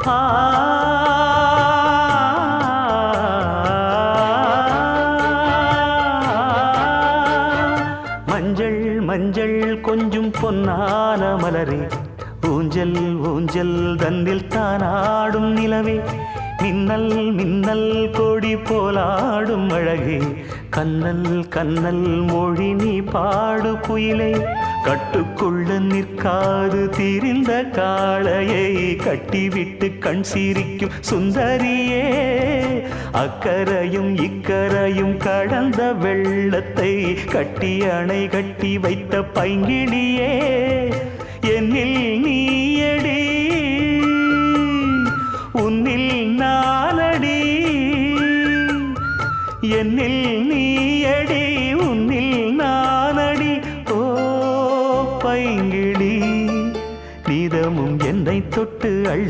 ஆ மஞ்சள் மஞ்சள் கொஞ்சம் பொன்னான மலரே, ஊஞ்சல் ஊஞ்சல் தன்னில் தானாடும் நிலவே, மின்னல் மின்னல் கொடி போலாடும் அழகே, கண்ணல் கண்ணல் மொழி நீ பாடு குயிலே, கட்டுக்குள்ள நிற்காது திரிந்த காளையை கட்டிவிட்டு கண் சிரிக்கும் சுந்தரியே, அக்கரையும் இக்கரையும் கடந்த வெள்ளத்தை கட்டி அணை கட்டி வைத்த பைங்கிளியே, என்னில் நீயடி உன்னில் நானடி, என்னில் நீயடி உன்னில் நானடி. ஓ பைங்கிளி, நீதமும் என்னை தொட்டு அள்ளி